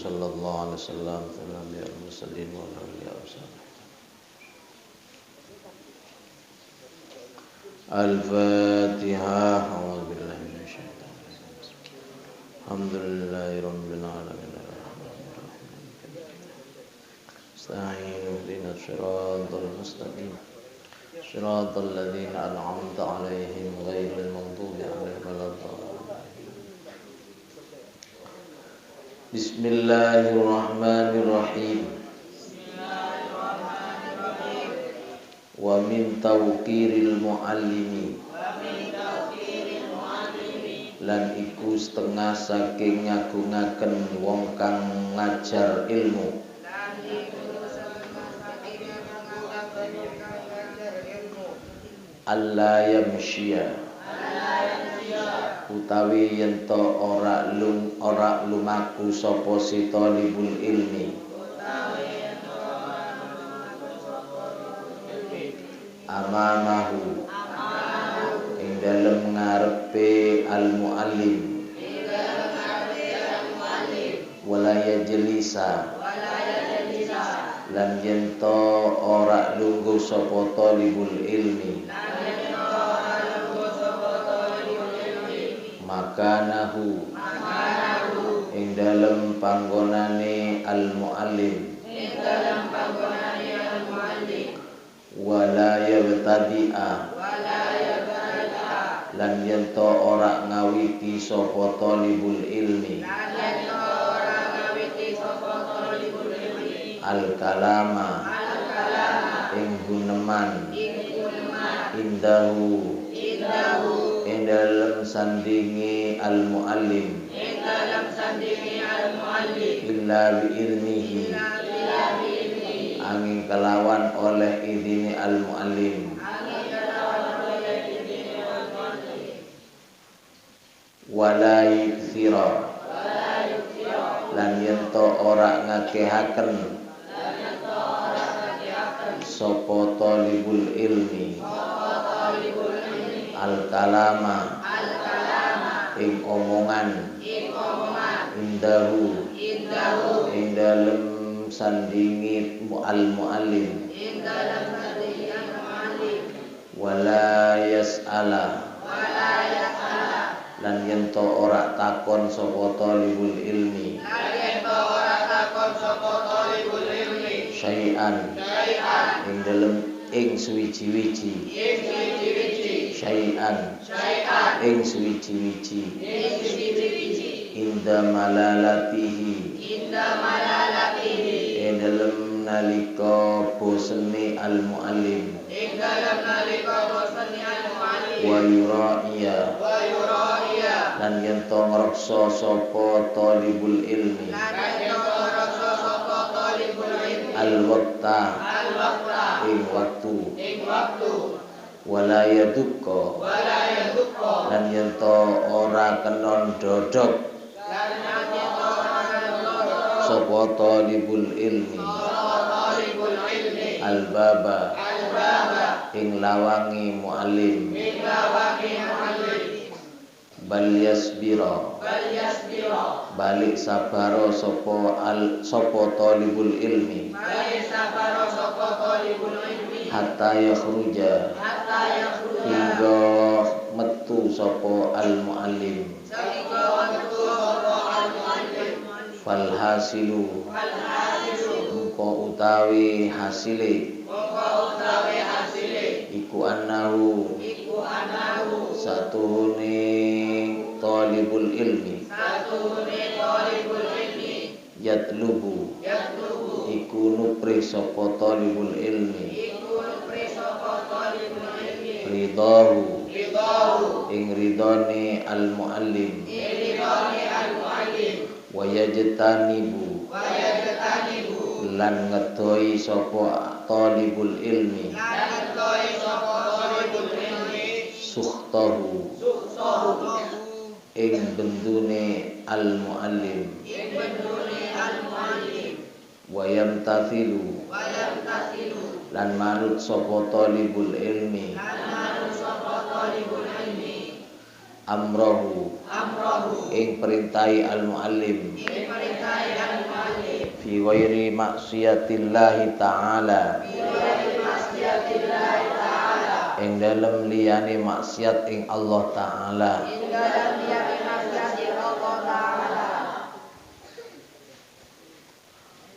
sallallahu alaihi wasallam ala nabiyil mursalin wa ala alihi wasallam. Al-Fatihah. A'udzu billahi minasyaitonir rajim. Alhamdulillahirabbil alamin. Astagfirullah ihdinas siratal mustaqim. Siratal ladzina an'amta 'alaihim ghairil maghdubi 'alaihim waladdallin. Bismillahirrahmanirrahim. Wa min tawqiril muallimi, lan iku setengah saking ngagungaken wong kang ngajar ilmu. Allah yamsya, utawi yen to ora lumaku sapa si talibul ilmi, amamahu ing dalem ngarepe al muallim, wala yajlisa, lan yen to ora lungguh sapa talibul ilmi, makanahu ing dalem panggonane al muallim, wala yabtadi'a, lan yen to ora ngawiti sapa talibul ilmi, al kalama ing guneman, indahu ing dalem sandingi al muallim, illa bi idnihi, angin kelawan oleh idini al muallim, wala yukthira, lan yen to ora ngakehaken sapa talibul ilmi al kalama ing omongan, indahu ing dalem sandingi al muallim, wala yas'ala, lan yen to ora takon sapa talibul ilmi, syai'an ing dalem ing suwiji-wiji, syai'an ing suwiji-wiji, inda malalatihi ing dalem nalika bosene al muallim, wa yuraiya, lan yen to ngreksa sapa talibul ilmi, al waqta ing waktu, wala yadukka, lan yen to ora kenon dodok sapa talibul ilmi, al baba ing lawangi muallim, bal yasbira, balik sabaro sapa talibul ilmi, hatta yakhruja, hingga metu sapa al muallim, fal hasilu, engko utawi hasile, iku annahu satuhune talibul ilmi, yatlubu iku nupri sapa talibul ilmi, ridahu ing ridane al muallim, wa yajtanibu lan ngedoi sapa talibul ilmi, sukhtahu ing bendune al muallim, wa yamtathilu lan manut sapa talibul ilmi, amrohu ing perintahi al muallim, bi ghairi maksiatillahi ta'ala ing dalem liyane maksiat ing Allah taala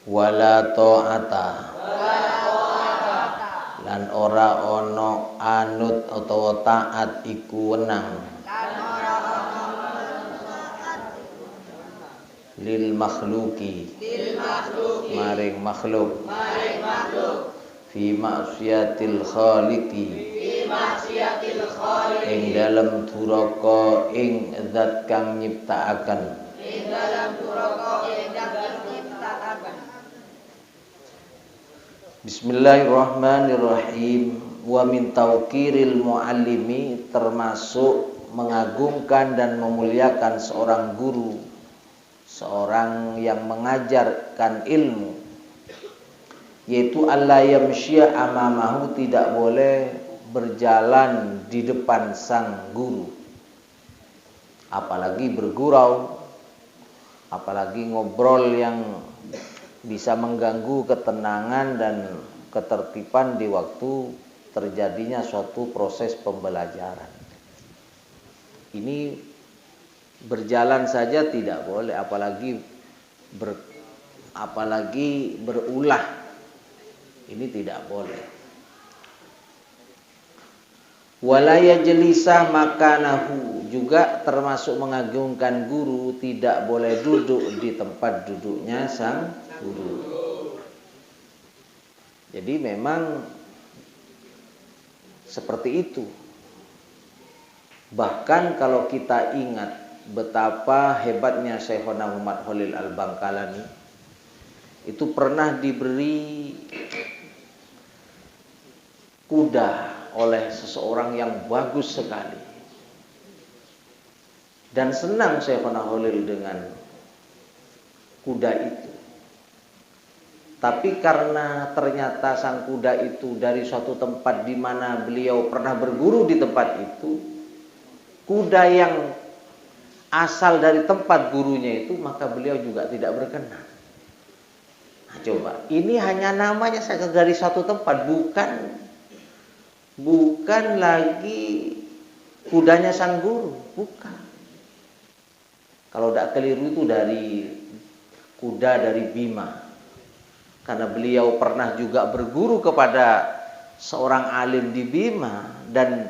wala ta'ata lan ora ana anut utawa taat iku wenang lil makhluki maring makhluk fi maksiatil khaliqi ing dalam duraka ing zat kang nyiptakaken Bismillahirrahmanirrahim. Wa min tauqiril muallimi, termasuk mengagungkan dan memuliakan seorang guru, seorang yang mengajarkan ilmu, yaitu alla yamshiya amamahu, tidak boleh berjalan di depan sang guru, apalagi bergurau, apalagi ngobrol yang bisa mengganggu ketenangan dan ketertiban di waktu terjadinya suatu proses pembelajaran. Ini berjalan saja tidak boleh, apalagi berulah. Ini tidak boleh. Wala yajlisa makanahu, juga termasuk mengagungkan guru, tidak boleh duduk di tempat duduknya sang guru. Jadi memang seperti itu. Bahkan kalau kita ingat betapa hebatnya Syekhona Muhammad Khalil Al-Bangkalani, itu pernah diberi kuda oleh seseorang yang bagus sekali, dan senang Syekhona Khalil dengan kuda itu. Tapi karena ternyata sang kuda itu dari suatu tempat di mana beliau pernah berguru di tempat itu, kuda yang asal dari tempat gurunya itu, maka beliau juga tidak berkenan. Nah, coba, ini hanya namanya saja dari suatu tempat, bukan lagi kudanya sang guru, bukan. Kalau tidak keliru itu dari kuda dari Bima. Karena beliau pernah juga berguru kepada seorang alim di Bima, dan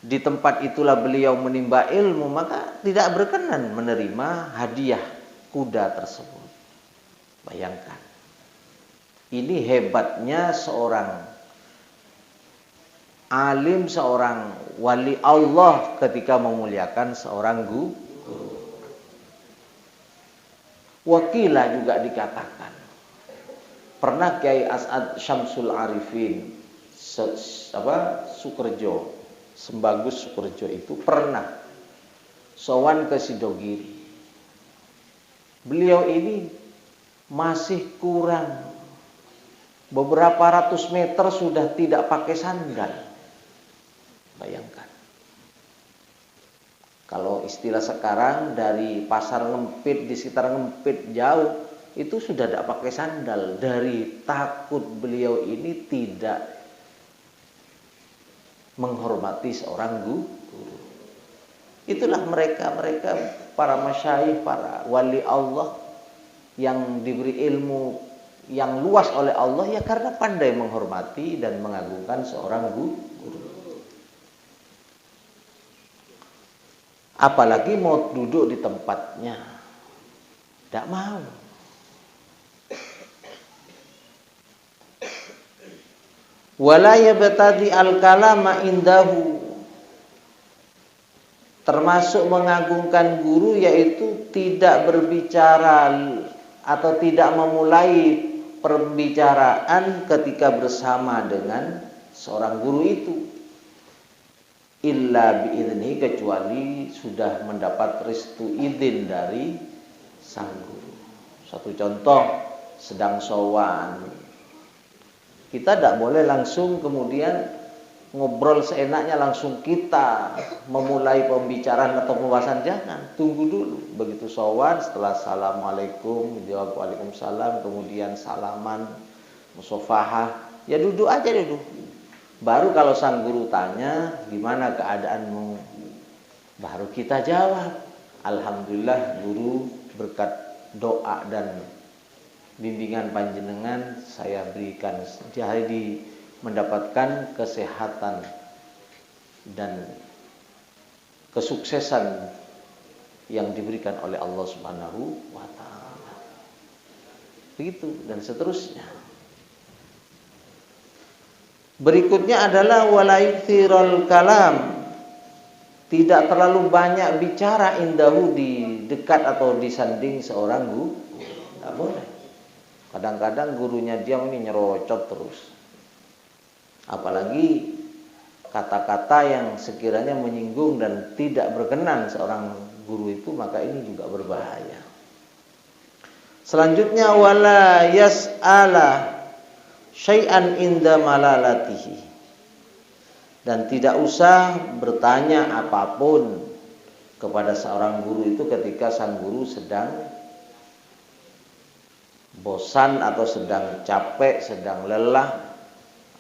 di tempat itulah beliau menimba ilmu, maka tidak berkenan menerima hadiah kuda tersebut. Bayangkan. Ini hebatnya seorang alim, seorang wali Allah ketika memuliakan seorang guru. Wakilah juga dikatakan, pernah Kiai As'ad Syamsul Arifin Sukerjo, Sembagus Sukerjo itu pernah sowan ke Sidogiri. Beliau ini masih kurang beberapa ratus meter sudah tidak pakai sandal. Bayangkan. Kalau istilah sekarang, dari pasar Ngempit, di sekitar Ngempit jauh, itu sudah tidak pakai sandal, dari takut beliau ini tidak menghormati seorang guru. Itulah mereka para masyayikh, para wali Allah yang diberi ilmu yang luas oleh Allah, ya karena pandai menghormati dan mengagungkan seorang guru. Apalagi mau duduk di tempatnya, tidak mau. Wala yabtadi al-kalama indahu, termasuk mengagungkan guru yaitu tidak berbicara atau tidak memulai perbicaraan ketika bersama dengan seorang guru itu, illa biidzni, kecuali sudah mendapat restu izin dari sang guru. Satu contoh, sedang sowan, kita tidak boleh langsung kemudian ngobrol seenaknya langsung kita memulai pembicaraan atau pembahasan, jangan, tunggu dulu. Begitu sowan, setelah assalamualaikum dijawab waalaikumsalam, kemudian salaman, musafahah, ya duduk aja dulu. Baru kalau sang guru tanya gimana keadaanmu, baru kita jawab alhamdulillah guru, berkat doa dan bimbingan panjenengan saya berikan jadi mendapatkan kesehatan dan kesuksesan yang diberikan oleh Allah Subhanahu wa taala. Begitu dan seterusnya. Berikutnya adalah wala yukthirul kalam. Tidak terlalu banyak bicara indahu di dekat atau di sanding seorang guru. Tidak boleh. Kadang-kadang gurunya diam ini nyerocot terus. Apalagi kata-kata yang sekiranya menyinggung dan tidak berkenan seorang guru itu, maka ini juga berbahaya. Selanjutnya wala yas'ala syai'an inda malalatihi, dan tidak usah bertanya apapun kepada seorang guru itu ketika sang guru sedang bosan atau sedang capek, sedang lelah,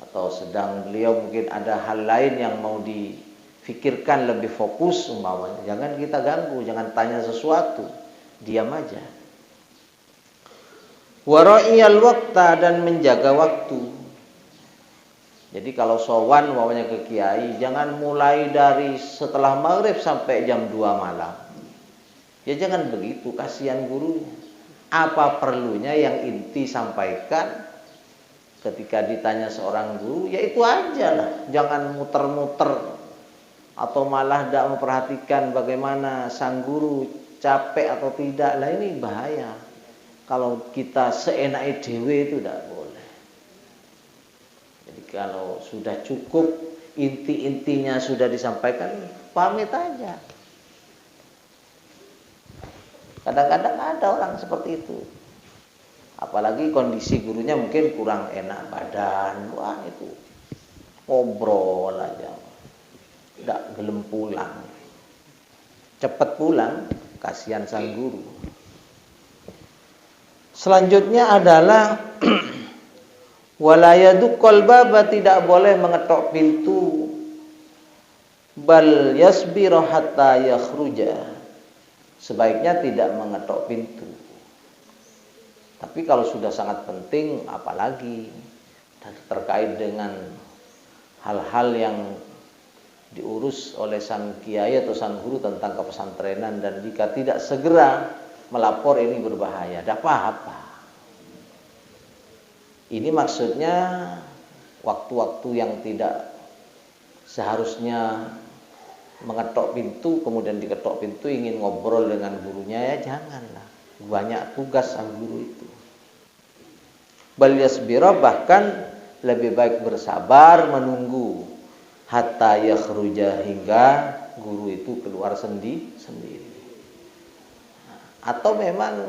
atau sedang beliau mungkin ada hal lain yang mau difikirkan lebih fokus umpamanya. Jangan kita ganggu, jangan tanya sesuatu, diam aja. Wara'iyal waqta, dan menjaga waktu. Jadi kalau sowan umpamanya ke kiai, jangan mulai dari setelah maghrib sampai jam 2 malam. Ya jangan begitu, kasihan gurunya. Apa perlunya yang inti sampaikan ketika ditanya seorang guru, ya itu aja lah. Jangan muter-muter atau malah tidak memperhatikan bagaimana sang guru capek atau tidak. Lah ini bahaya. Kalau kita seenak dewe itu tidak boleh. Jadi kalau sudah cukup, inti-intinya sudah disampaikan, pamit aja. Kadang-kadang ada orang seperti itu. Apalagi kondisi gurunya mungkin kurang enak badan, wah itu ngobrol aja, tidak gelem pulang, cepat pulang, kasihan sang guru. Selanjutnya adalah walayadukul baba, tidak boleh mengetok pintu, bal yasbiru hatta yakhruja, sebaiknya tidak mengetok pintu. Tapi kalau sudah sangat penting, apalagi terkait dengan hal-hal yang diurus oleh sang kiai atau sang guru tentang kepesantrenan, dan jika tidak segera melapor ini berbahaya. Tidak apa-apa. Ini maksudnya waktu-waktu yang tidak seharusnya mengetok pintu, kemudian diketok pintu ingin ngobrol dengan gurunya, ya janganlah. Banyak tugas sang guru itu. Bal yasbira, bahkan lebih baik bersabar menunggu hatta yakhruja, hingga guru itu keluar sendiri. Atau memang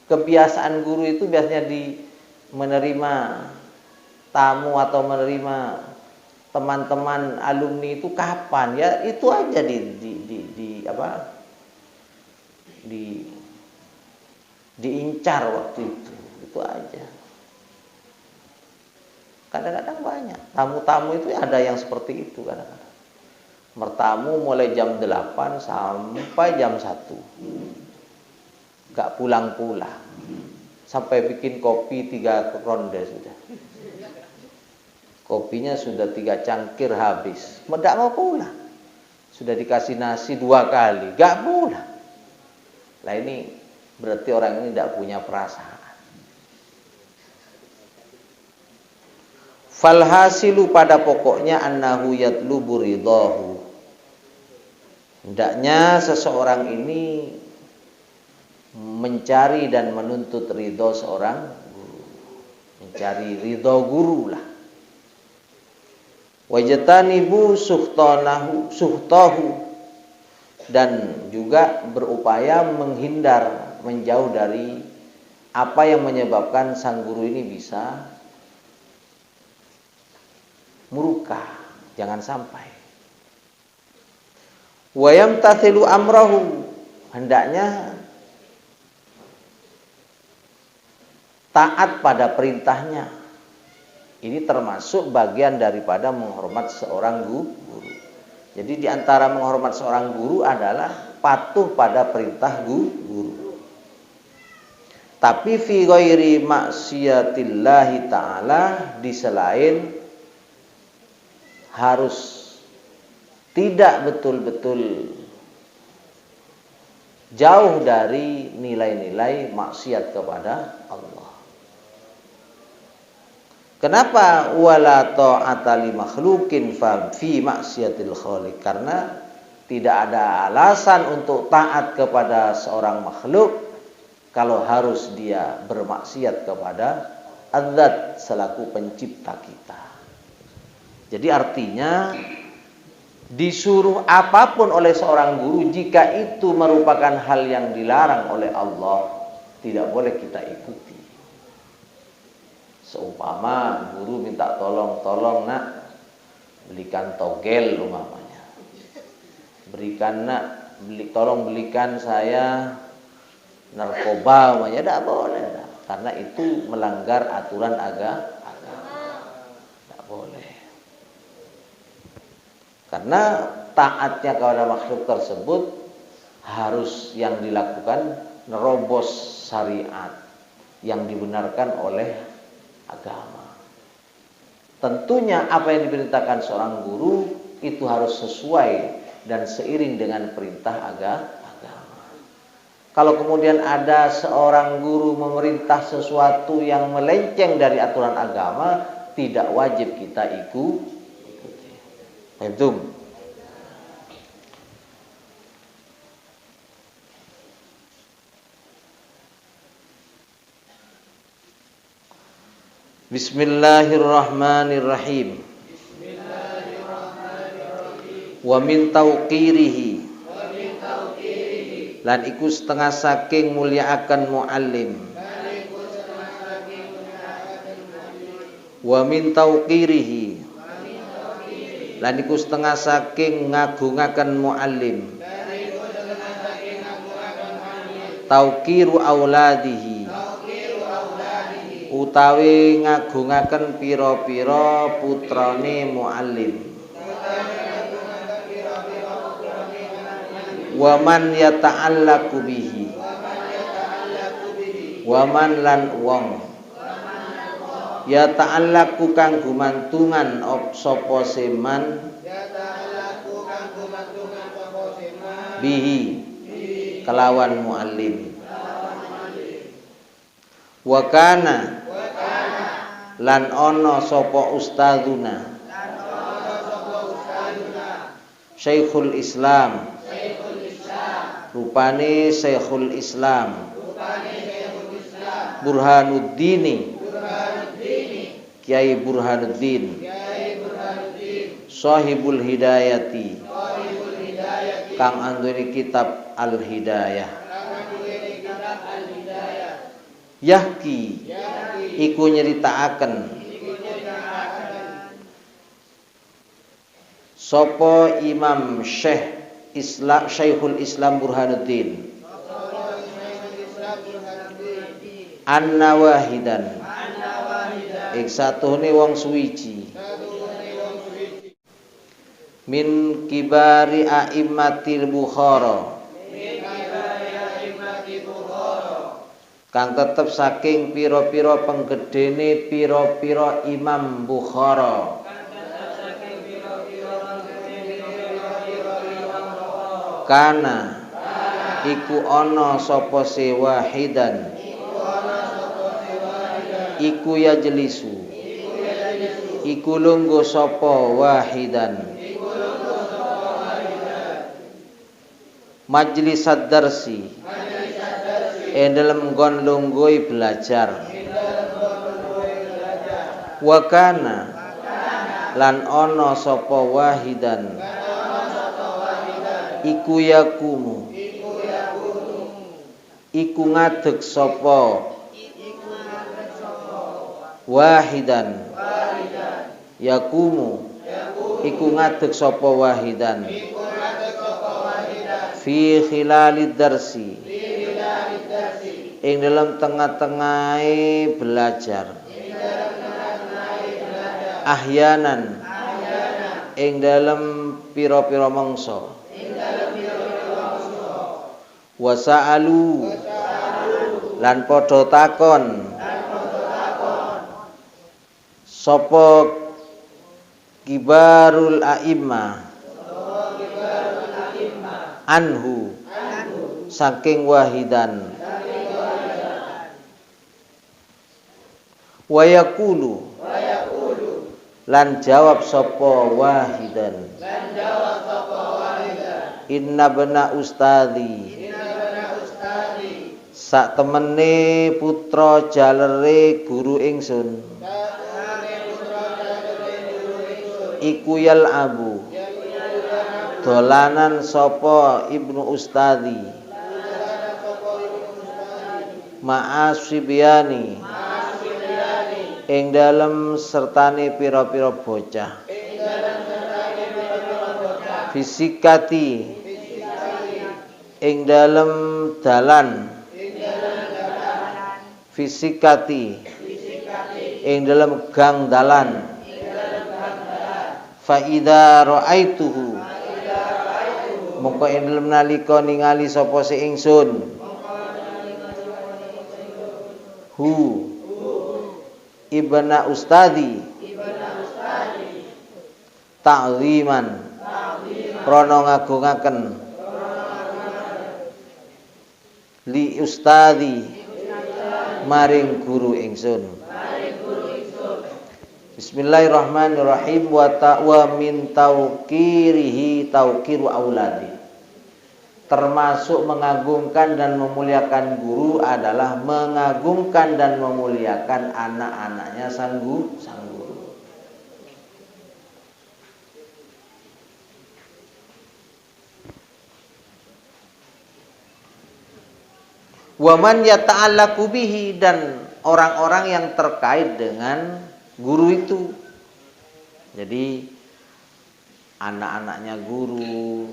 kebiasaan guru itu biasanya menerima tamu atau menerima teman-teman alumni itu kapan, ya itu aja diincar waktu itu aja. Kadang-kadang banyak tamu-tamu itu ada yang seperti itu. Kadang-kadang bertamu mulai jam 8 sampai jam 1, gak pulang-pulang, sampai bikin kopi 3 ronde sudah. Kopinya sudah 3 cangkir habis, tidak mau pulang. Sudah dikasih nasi 2 kali, gak pulang. Lah ini berarti orang ini tidak punya perasaan. Falhasilu, pada pokoknya, annahu yatlubu ridahu, hendaknya seseorang ini mencari dan menuntut ridho seorang guru, mencari ridho guru lah. Wajtanibu suhtahu, dan juga berupaya menghindar, menjauh dari apa yang menyebabkan sang guru ini bisa murka, jangan sampai. Wa yamtathilu amrahu, hendaknya taat pada perintahnya. Ini termasuk bagian daripada menghormat seorang guru. Jadi di antara menghormat seorang guru adalah patuh pada perintah guru. Tapi fi ghairi maksiatillahi ta'ala, di selain harus tidak betul-betul jauh dari nilai-nilai maksiat kepada Allah. Kenapa wala ta'ata li makhluqin fa fi maksiatil khaliq? Karena tidak ada alasan untuk taat kepada seorang makhluk kalau harus dia bermaksiat kepada Az-Zat selaku pencipta kita. Jadi artinya disuruh apapun oleh seorang guru, jika itu merupakan hal yang dilarang oleh Allah, tidak boleh kita ikuti. Seumpama guru minta tolong nak belikan togel umpamanya, tolong belikan saya narkoba umpamanya, tidak boleh, karena itu melanggar aturan agama, tidak boleh. Karena taatnya kepada makhluk tersebut harus yang dilakukan nerobos syariat yang dibenarkan oleh agama. Tentunya apa yang diperintahkan seorang guru itu harus sesuai dan seiring dengan perintah agama. Kalau kemudian ada seorang guru memerintah sesuatu yang melenceng dari aturan agama, tidak wajib kita ikuti. Itu. Bismillahirrahmanirrahim. Wa min tauqirihi, lan iku setengah saking mulyaaken muallim. Wa min tauqirihi, lan iku setengah saking ngagungaken muallim. Tauqiru auladihi, utawi ngagungaken pira-pira putrane muallim. Wa man yata'allaqu bihi, wa man lan wong yata'allaqu kang gumantungan sapa seman bihi kelawan muallim. Wa kana lan ana sapa ustadzuna Syekhul Islam, rupane Syekhul Islam Burhanuddin, Kiai Burhanuddin, Sahibul Hidayati, kang anduweni kitab Al-Hidayah. Yahki, iku nyeritaaken sapa Imam Syekhul Islam Burhanuddin anna wahidan, ing satuhune wong suwiji min kibari a'immatil Bukhara, kang tetep saking pira-pira penggedene pira-pira Imam Bukhara. Kana iku ana sapa sewahidan, iku ya jelisu, iku lungguh sapa wahidan, majlis ad-darsi, dalem nggon lungguh belajar. Wa kana lan ana sapa wahidan, iku yakumu, iku ngadeg sapa wahidan, yakumu, iku ngadeg sapa wahidan fi khilalid darsi ing dalam tengah-tengahe belajar ahyanan ing dalam pira-pira mangsa wasa'alu lan padha takon sapa kibarul a'immah anhu saking wahidan wa yaqulu lan jawab sapa wahidan inna bena ustadi sak temene putra jalere guru ingsun iku yal abu dolanan sapa ibnu ustadi ma'asibiyani ing dalem sertane pira-pira bocah fisikati ing dalem dalan fisikati ing dalem gang dalan fa idza ra'aituhu mongko ing dalem nalika ningali sapa si ingsun hu ibna ustadi ta'ziman krana ngagungaken li ustadi maring guru ingsun. Bismillahirrahmanirrahim wa min tauqirihi tauqiru auladi. Termasuk mengagungkan dan memuliakan guru adalah mengagungkan dan memuliakan anak-anaknya sang guru. Wa man yata'allaqu bihi dan orang-orang yang terkait dengan guru itu. Jadi anak-anaknya guru,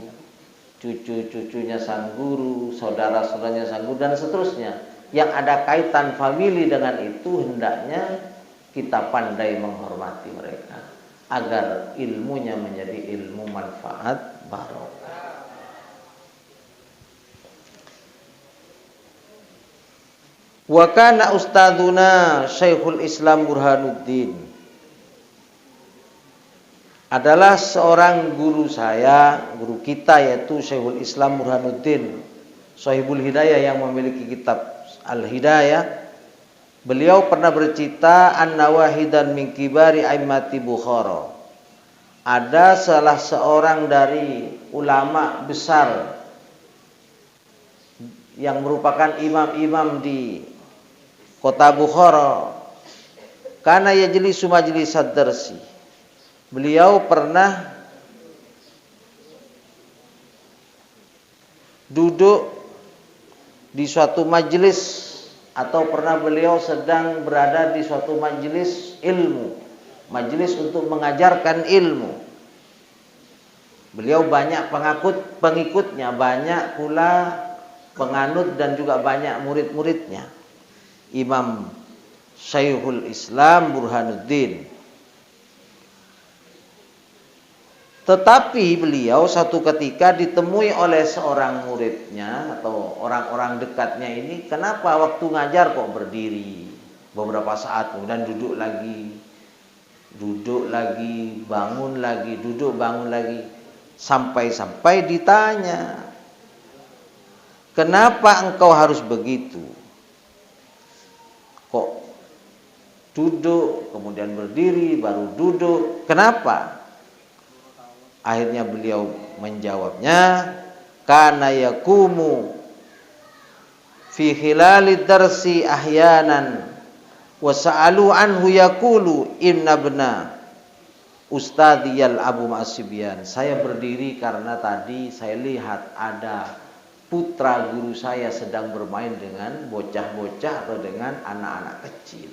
cucu-cucunya sang guru, saudara-saudaranya sang guru dan seterusnya yang ada kaitan famili dengan itu hendaknya kita pandai menghormati mereka agar ilmunya menjadi ilmu manfaat barokah. Wa kana ustadzuna Syekhul Islam Burhanuddin adalah seorang guru saya, guru kita yaitu Syekhul Islam Burhanuddin Shahibul Hidayah yang memiliki kitab Al-Hidayah. Beliau pernah bercita anna wahidan min kibari a'immati Bukhara. Ada salah seorang dari ulama besar yang merupakan imam-imam di kota Bukhara, karena yajlisu majlisad darsi. Beliau pernah duduk di suatu majelis atau pernah beliau sedang berada di suatu majelis ilmu, majelis untuk mengajarkan ilmu. Beliau banyak pengikutnya, banyak pula penganut dan juga banyak murid-muridnya. Imam Syekhul Islam Burhanuddin. Tetapi beliau satu ketika ditemui oleh seorang muridnya atau orang-orang dekatnya ini, kenapa waktu ngajar kok berdiri beberapa saat kemudian duduk lagi, bangun lagi, duduk bangun lagi, sampai-sampai ditanya, kenapa engkau harus begitu? Kok duduk, kemudian berdiri, baru duduk. Kenapa? Akhirnya beliau menjawabnya, kana yakumu fi khilalid darsi ahyanan wa sa'alu anhu yaqulu inna bna ustadiyal abu ma'asibyan. Saya berdiri karena tadi saya lihat ada putra guru saya sedang bermain dengan bocah-bocah atau dengan anak-anak kecil.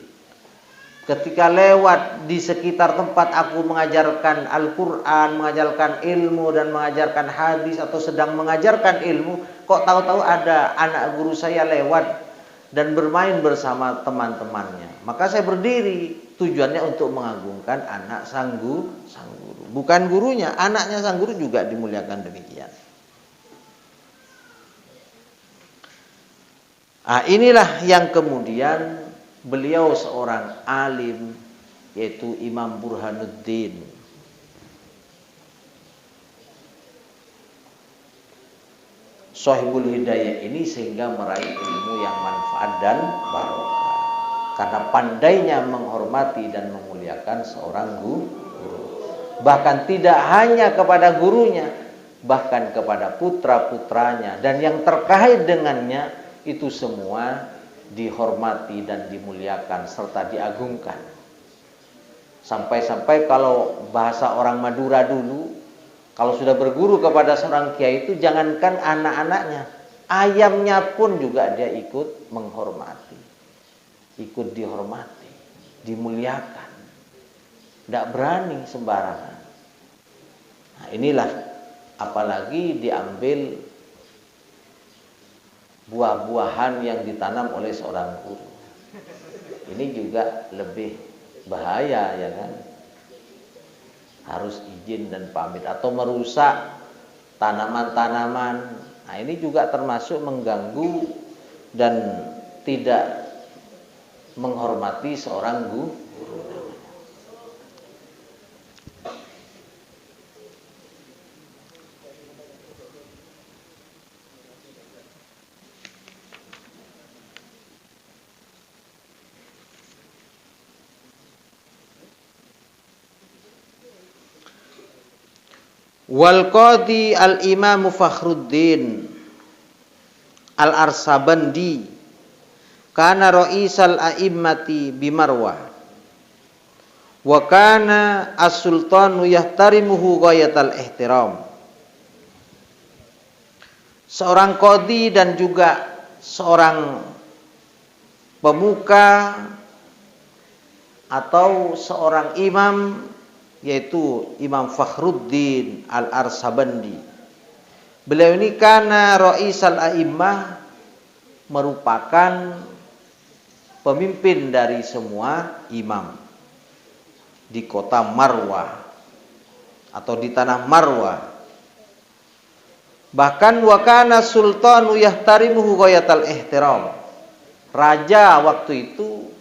ketika lewat di sekitar tempat aku mengajarkan Al-Quran, mengajarkan ilmu dan mengajarkan hadis atau sedang mengajarkan ilmu, kok tahu-tahu ada anak guru saya lewat dan bermain bersama teman-temannya. Maka saya berdiri, tujuannya untuk mengagungkan anak sang guru. Bukan gurunya, anaknya sang guru juga dimuliakan demikian. Inilah yang kemudian beliau seorang alim, yaitu Imam Burhanuddin Shahibul Hidayah ini sehingga meraih ilmu yang manfaat dan barokah karena pandainya menghormati dan memuliakan seorang guru. Bahkan tidak hanya kepada gurunya, bahkan kepada putra-putranya dan yang terkait dengannya, itu semua dihormati dan dimuliakan serta diagungkan. Sampai-sampai kalau bahasa orang Madura dulu, kalau sudah berguru kepada seorang kiai itu jangankan anak-anaknya, ayamnya pun juga dia ikut menghormati, ikut dihormati, dimuliakan. Tidak berani sembarangan. Nah, inilah apalagi diambil buah-buahan yang ditanam oleh seorang guru. Ini juga lebih bahaya, ya kan? Harus izin dan pamit atau merusak tanaman-tanaman. Nah, ini juga termasuk mengganggu dan tidak menghormati seorang guru. Wal qadi al-Imam Fakhruddin al-Arsabandi kana ra'isal a'immati bimarwah wa kana as-sultanu yahtarimuhu ghayatal ihtiram. Seorang qadi dan juga seorang pemuka atau seorang imam, yaitu Imam Fakhruddin al-Arsabandi. Beliau ini kana ra'isal a'immah, merupakan pemimpin dari semua imam di kota Marwah atau di tanah Marwah. Bahkan wa kana sultanu yahtarimuhu ghayatal ihtiram. Raja waktu itu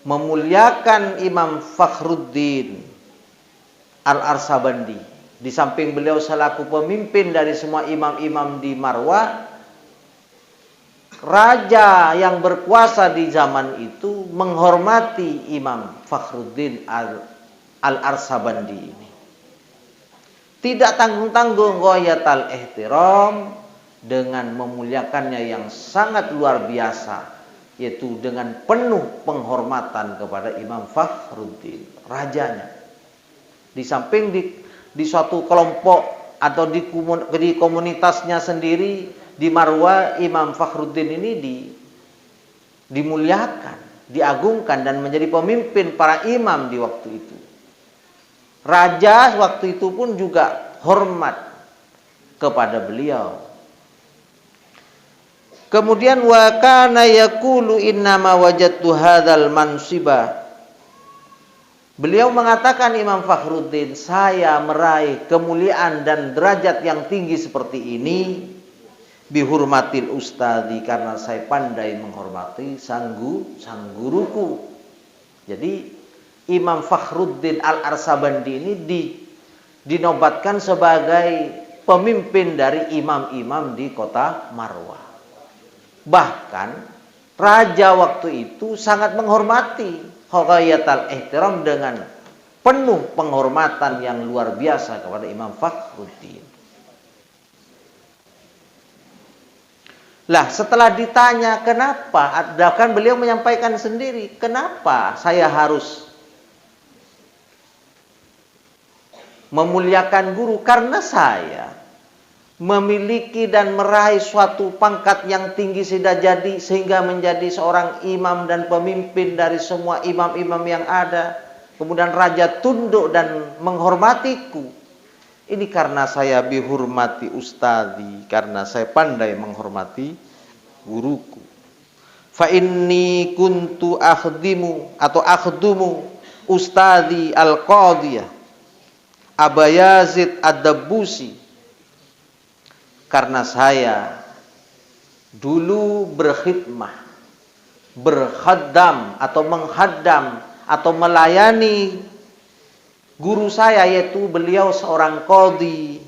memuliakan Imam Fakhruddin Al-Arsabandi. Di samping beliau selaku pemimpin dari semua imam-imam di Marwah, raja yang berkuasa di zaman itu menghormati Imam Fakhruddin Al-Arsabandi ini. Tidak tanggung-tanggung ghayatal ihtiram, dengan memuliakannya yang sangat luar biasa, yaitu dengan penuh penghormatan kepada Imam Fakhruddin, rajanya. Di samping di suatu kelompok atau di komunitasnya sendiri di Marwah, Imam Fakhruddin ini dimuliakan, diagungkan dan menjadi pemimpin para imam di waktu itu. Raja waktu itu pun juga hormat kepada beliau. Kemudian wa kana yaqulu innama wajadtu hadzal mansibah. Beliau mengatakan, Imam Fakhruddin, saya meraih kemuliaan dan derajat yang tinggi seperti ini bihurmatil ustadzi, karena saya pandai menghormati sang guruku. Jadi Imam Fakhruddin Al-Arsabandi ini dinobatkan sebagai pemimpin dari imam-imam di kota Marwah. Bahkan raja waktu itu sangat menghormati ghayatal ihtiram, dengan penuh penghormatan yang luar biasa kepada Imam Fakhruddin. Lah, setelah ditanya kenapa, kan beliau menyampaikan sendiri, kenapa saya harus memuliakan guru? Karena saya memiliki dan meraih suatu pangkat yang tinggi sehingga menjadi seorang imam dan pemimpin dari semua imam-imam yang ada. Kemudian raja tunduk dan menghormatiku. Ini karena saya bihurmati ustadi, karena saya pandai menghormati guruku. Fa inni kuntu akhdumu ustadi al-qadiyah Aba Yazid ad-Dabbusi, karena saya dulu berkhidmah, berkhaddam atau menghadam atau melayani guru saya, yaitu beliau seorang qadhi,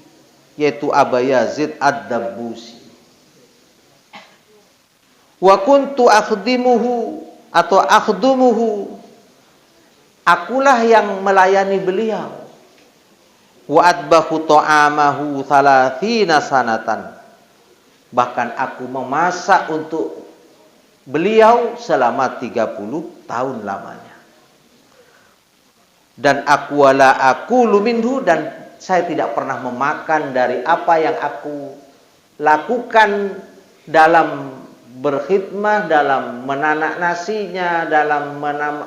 yaitu Aba Yazid ad-Dabbusi. Wa kuntu akhdimuhu atau akhdumuhu, akulah yang melayani beliau. Wa adbahu ta'amahu 30 sanatan, bahkan aku memasak untuk beliau selama 30 tahun lamanya. Dan aku minhu, dan saya tidak pernah memakan dari apa yang aku lakukan dalam berkhidmah, dalam menanak nasinya, dalam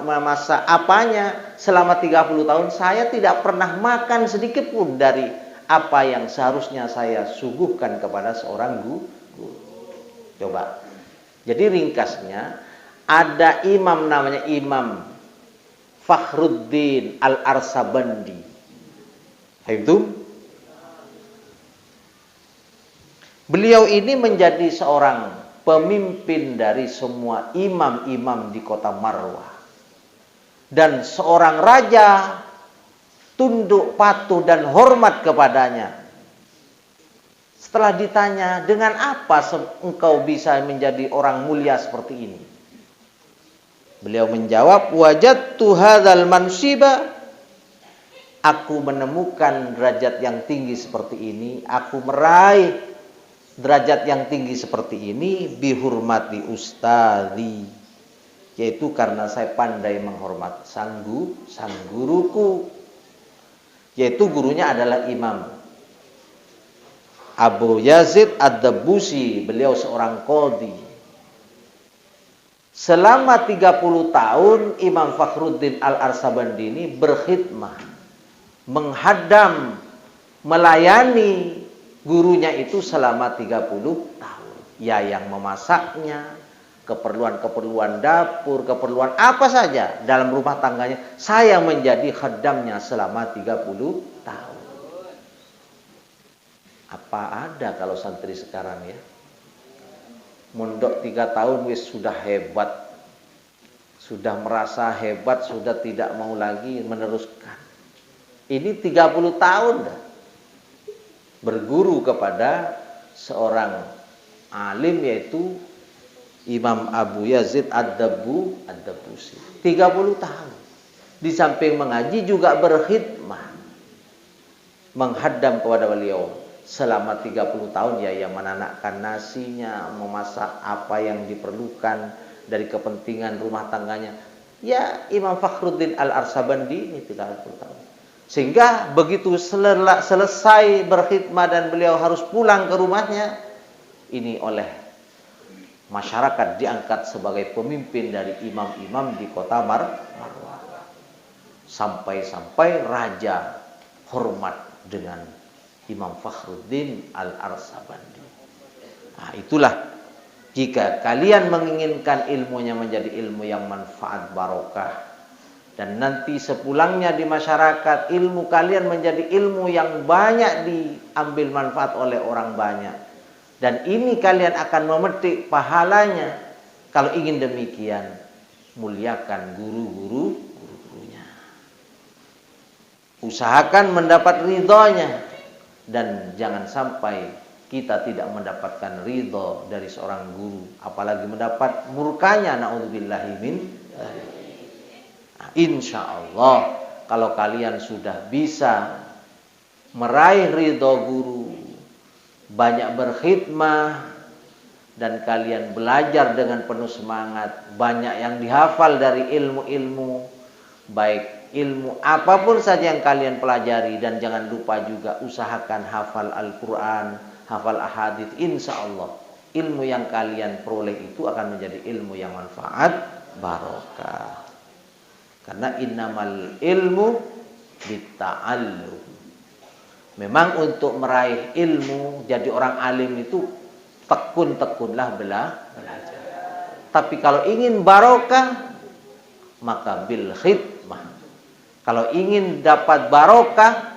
memasak apanya selama 30 tahun. Saya tidak pernah makan sedikit pun dari apa yang seharusnya saya suguhkan kepada seorang guru. Coba. Jadi ringkasnya, ada imam namanya Imam Fakhruddin Al-Arsabandi. Itu beliau ini menjadi seorang pemimpin dari semua imam-imam di kota Marwah. Dan seorang raja tunduk, patuh, dan hormat kepadanya. Setelah ditanya, dengan apa engkau bisa menjadi orang mulia seperti ini? Beliau menjawab, wajadtu hadzal mansiba, aku menemukan derajat yang tinggi seperti ini, aku meraih derajat yang tinggi seperti ini bihurmati ustadi, yaitu karena saya pandai menghormat sang guruku, yaitu gurunya adalah Imam Abu Yazid ad-Dabbusi, beliau seorang qadhi. Selama 30 tahun Imam Fakhruddin Al-Arsabandi ini berkhidmah, menghadam, melayani gurunya itu selama 30 tahun. Ya, yang memasaknya, keperluan-keperluan dapur, keperluan apa saja dalam rumah tangganya, saya menjadi khaddamnya selama 30 tahun. Apa ada kalau santri sekarang ya? Mondok 3 tahun wis sudah hebat, sudah merasa hebat, sudah tidak mau lagi meneruskan. Ini 30 tahun dah berguru kepada seorang alim, yaitu Imam Abu Yazid ad-Dabbusi. 30 tahun. Di samping mengaji juga berkhidmah, menghadam kepada beliau selama 30 tahun, ya, yang menanakkan nasinya, memasak apa yang diperlukan dari kepentingan rumah tangganya. Ya, Imam Fakhruddin Al-Arsabandi ini 30 tahun. Sehingga begitu selesai berkhidmah dan beliau harus pulang ke rumahnya, ini oleh masyarakat diangkat sebagai pemimpin dari imam-imam di kota Marwah. Sampai-sampai raja hormat dengan Imam Fakhruddin Al-Arsabandi. Nah, itulah, jika kalian menginginkan ilmunya menjadi ilmu yang manfaat barokah, dan nanti sepulangnya di masyarakat ilmu kalian menjadi ilmu yang banyak diambil manfaat oleh orang banyak, dan ini kalian akan memetik pahalanya. Kalau ingin demikian, muliakan gurunya, usahakan mendapat ridhonya, dan jangan sampai kita tidak mendapatkan ridho dari seorang guru, apalagi mendapat murkanya, naudzubillahi min. Insya Allah, kalau kalian sudah bisa meraih ridho guru, banyak berkhidmah, dan kalian belajar dengan penuh semangat, banyak yang dihafal dari ilmu-ilmu, baik ilmu apapun saja yang kalian pelajari, dan jangan lupa juga usahakan hafal Al-Quran, hafal ahadits, insya Allah ilmu yang kalian peroleh itu akan menjadi ilmu yang manfaat, barokah. Karena innamal ilmu bitta'allum. Memang untuk meraih ilmu, jadi orang alim itu tekun-tekunlah belajar. Tapi kalau ingin barokah, maka bil khidmah. Kalau ingin dapat barokah,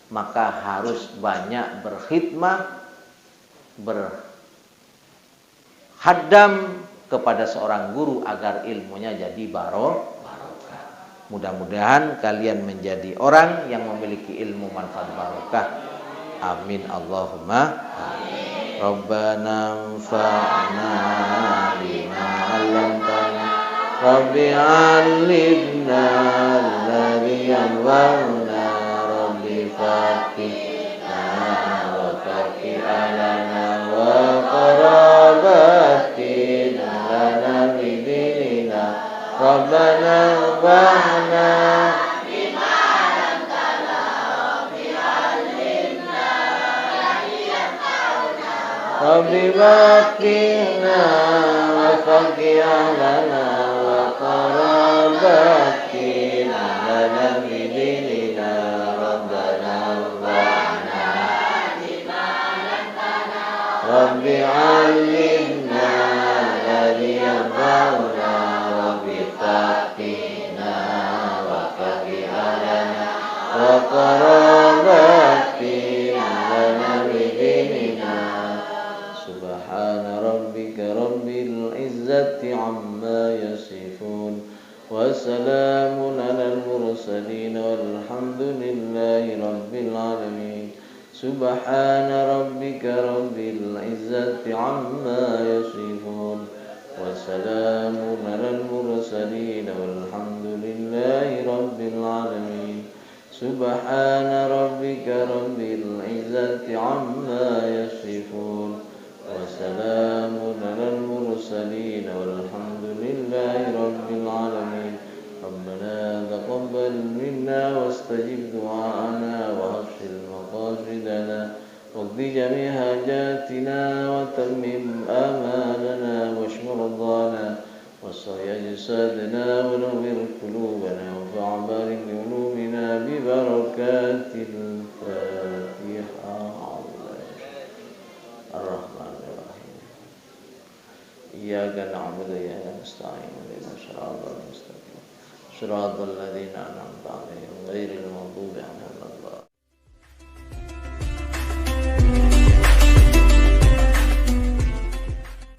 maka harus banyak berkhidmah, berhadam kepada seorang guru agar ilmunya jadi barokah. Mudah-mudahan kalian menjadi orang yang memiliki ilmu manfaat barokah. Amin Allahumma amin. Rabbana anfa'na bima 'allamtana Rabbi 'allimna alladhi yanfa'una Rabbi faqihna wa faqih alana wa qarabatina lana bidinina Rabbana anfa'na bima 'allamtana Rabbi 'allimna alladhi yanfa'una Rabbi faqihna wa faqih alana wa qarabatina lana bidinina Rabbana anfa'na bima 'allamtana Rabbi 'allimna alladhi yanfa'una faqihna wa faqih alana wa qarabatina lana bidinina subhana rabbika rabbil izzati amma yasifun wa salamun alal mursalin walhamdulillahi rabbil alamin subhana rabbika rabbil izzati amma yasifun وسلام على المرسلين والحمد لله رب العالمين سبحان ربك رب العزة عما يصفون وسلام على المرسلين والحمد لله رب العالمين ربنا تقبل منا واستجب دعاءنا وحسن مقاصدنا واقض جميع حاجاتنا وتمم آمالنا واشف مرضانا وصحح أجسادنا ونور قلوبنا وارفع بارك قلوبنا ببركات الفاتحة الرحمن الرحيم إياك نعبد وإياك نستعين اهدنا الصراط المستقيم صراط الذين أنعمت عليهم غير المغضوب عليهم ولا الضالين